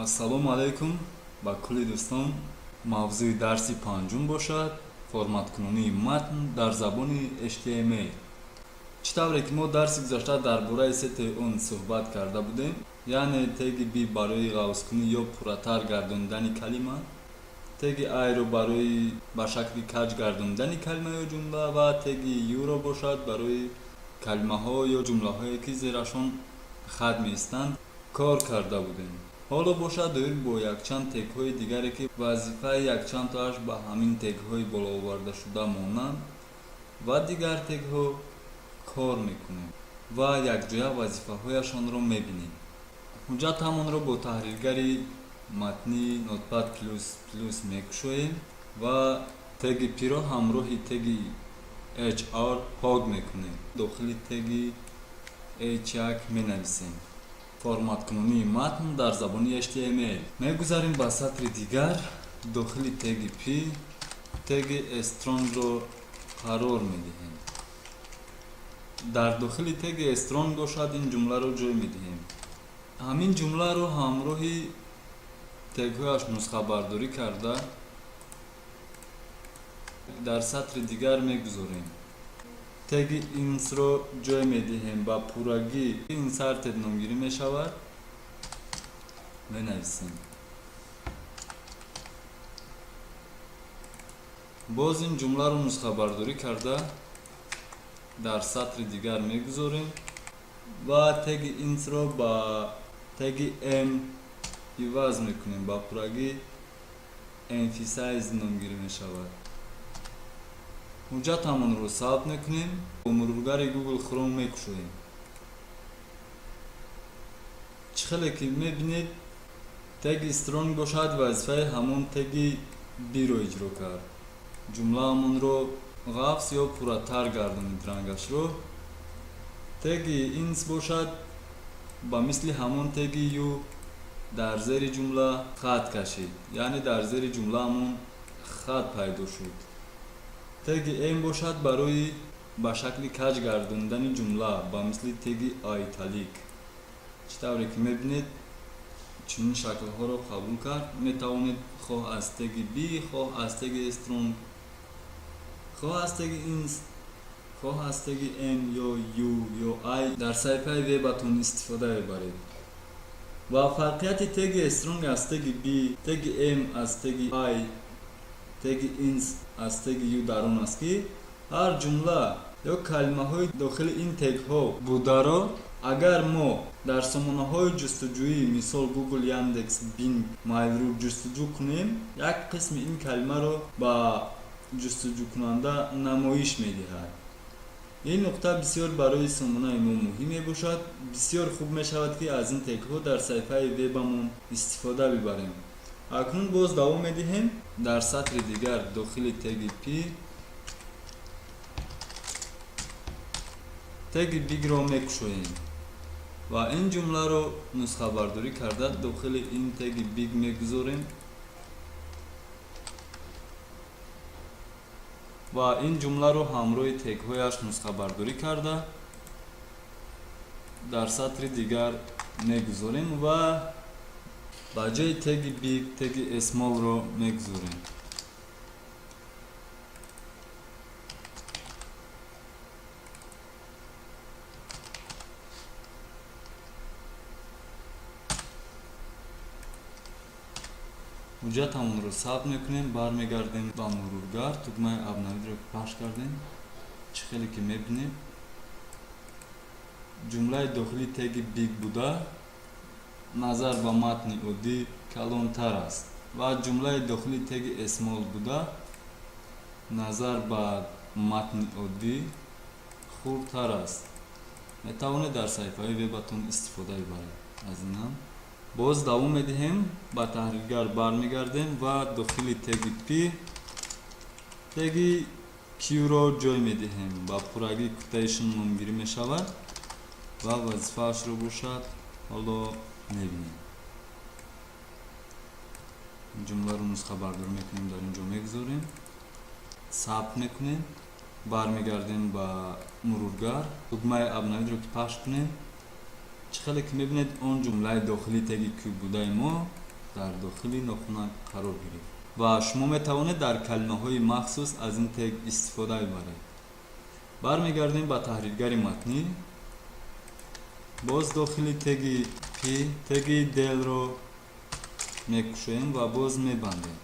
ассалому алайкум ба кулли дӯстон. мавзӯи дарси панҷум бошад форматкунонии матн дар забони html. чӣ тавре ки мо дарси гузашта дар бораи сетаи он суҳбат карда будем, яъне теги b барои ғавзкунӣ ё пурратар гардондани калима, теги i-ро барои ба шакли каҷ гардондани калима ё ҷумла ва теги u-ро бошад барои калимаҳо ё ҷумлаҳое ки зерашон хат меистанд кор карда будем. ҳоло бошад доирем бо якчанд тегҳои дигаре ки вазифаи якчандтоаш ба ҳамин тегҳои болоовардашуда монанд ва дигар тегҳо кор мекунем ва якҷоя вазифаҳояшонро мебинем. ҳуҷҷатамонро бо таҳриргари матни Notepad++ мекушоем ва теги p-ро ҳамроҳи теги hr пок мекунем. дохили теги h1 менависем. форматкунонии матн дар забони html. мегузарем ба сатри дигар. дохили теги p теги strongро қарор медиҳем. дар дохили теги strong бошад ин ҷумларо ҷой медиҳем. ҳамин ҷумларо ҳамроҳи тегҳояш нусхабардорӣ карда дар сатри дигар мегузорем. теги ins-ро ҷой медиҳем. ба пуррагӣ inserted номгирӣ мешавад. менависем. боз ин ҷумларо нусхабардорӣ карда дар сатри дигар мегузорем ва теги ins-ро ба теги m иваз мекунем. ба пуррагӣ emphasize номгирӣ мешавад. ҳуҷҷатамонро сабт мекунем. бо мурургари Google Chrome мекушоем. чӣ хеле ки мебинед теги strong бошад вазифаи ҳамон теги b-ро иҷро кард. ҷумлаамонро ғафз ё пурратар гардонид рангашро. теги ins бошад ба мисли ҳамон теги u дар зери ҷумла хат кашид, яъне дар зери ҷумлаамон хат пайдо шуд. теги m бошад барои ба шакли каҷ гардондани ҷумла ба мисли теги italic. чӣ тавре ки мебинед чунин шаклҳоро қабул кард. метавонед хоҳ аз теги b, хоҳ аз теги strong, хоҳ аз теги ins, хоҳ аз теги m ё u ё i дар саҳифаи вебатон истифода бибаред. ва фарқияти теги strong аз теги b, теги m аз теги i, теги ins аз теги u дар он аст ки ҳар ҷумла ё калимаҳои дохили ин тегҳо бударо агар мо дар сомонаҳои ҷустуҷӯӣ мисол Google, Яндекс, Bing, Mail.ru ҷустуҷӯ кунем, як қисми ин калимаро ба ҷустуҷӯкунанда намоиш медиҳад. ин нуқта бисёр барои сомонаи мо муҳим мебошад. бисёр хуб мешавад ки аз ин тегҳо дар саҳифаи вебамон истифода бибарем. акнун боз давом медиҳем. дар сатри дигар дохили теги p теги big-ро мекушоем ва ин ҷумларо нусхабардорӣ карда дохили ин теги big мегузорем ва ин ҷумларо ҳамроҳи тегҳояш нусхабардорӣ карда дар сатри дигар мегузорем ва ба ҷои теги big теги small-ро мегузорем. ҳуҷҷатамонро сабт мекунем. бармегардем ба мурургар. тугмаи абнавидро пахш кардем. чӣ хеле ки мебинем ҷумлаи дохили теги big буда назар ба матни оддӣ калонтар аст ва ҷумлаи дохили теги small буда назар ба матни оддӣ хурдтар аст. метавонед дар саҳифаи вебатон истифода бибаред. аз инам боз давом медиҳем. ба таҳриргар бармегардем ва дохили теги p теги q-ро ҷой медиҳем. ба пуррагӣ quotation номгирӣ мешавад ва вазифаашро бошад. ҳоло мебинем. ҷумларо нусхабардорӣ мекунем. дар инҷо мегузорем. сабт мекунем. бармегардем ба мурургар. тугмаи абнавидро ки пахш кунем. чӣ хеле ки мебинед он ҷумлаи дохили теги q будаи мо дар дохили нохунак қарор гирифт ва шумо метавонед дар калимаҳои махсус аз ин тег истифода бибаред. бармегардем ба таҳриргари матнӣ. боз дохили теги пи теги делро мекушоем ва боз мебандем.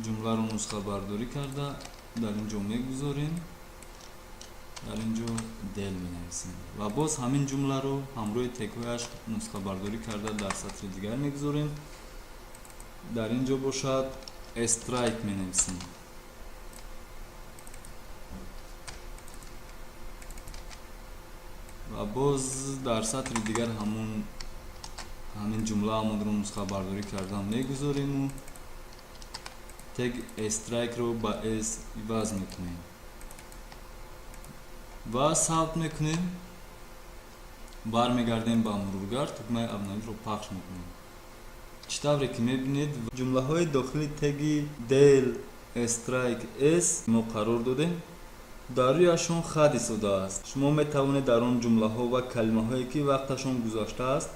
ҷумларо нусхабардорӣ карда дар ин ҷо мегузорем, дар ин ҷо дел менависем ва боз ҳамин ҷумларо ҳамроҳи тегҳояш нусхабардорӣ карда дар сатри дигар мегузорем. дар ин ҷо бошад страйк менависем. ва боз дар сатри дигар ҳамин ҷумлаамонро нусхабардорӣ карда мегузориму тег страйкро ба с иваз мекунем ва сабт мекунем. бармегардем ба мурургар, тугмаи абнавиро пахш мекунем. чӣ тавре ки мебинед ҷумлаҳои дохили теги del strike s мо қарор додем, дар рӯяшон хат истодааст. шумо метавонед дар он ҷумлаҳо ва калимаҳое ки вақташон гузаштааст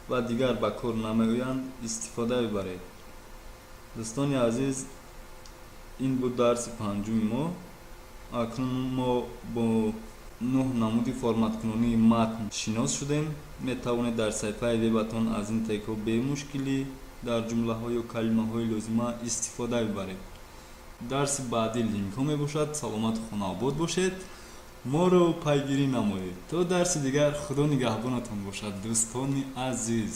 ва дигар ба кор намеоянд истифода бибаред. дӯстони азиз, ин буд дарси панҷуми мо. акнун мо бо 9 намуди форматкунонии матн шинос шудем. метавонед дар саҳифаи вебатон аз ин тегҳо бемушкилӣ дар ҷумлаҳо ё калимаҳои лозима истифода бибаред. дарси баъди линкҳо мебошад. саломату хонаобод бошед. моро пайгирӣ намоед. то дарси дигар худо нигаҳбонатон бошад, дӯстони азиз.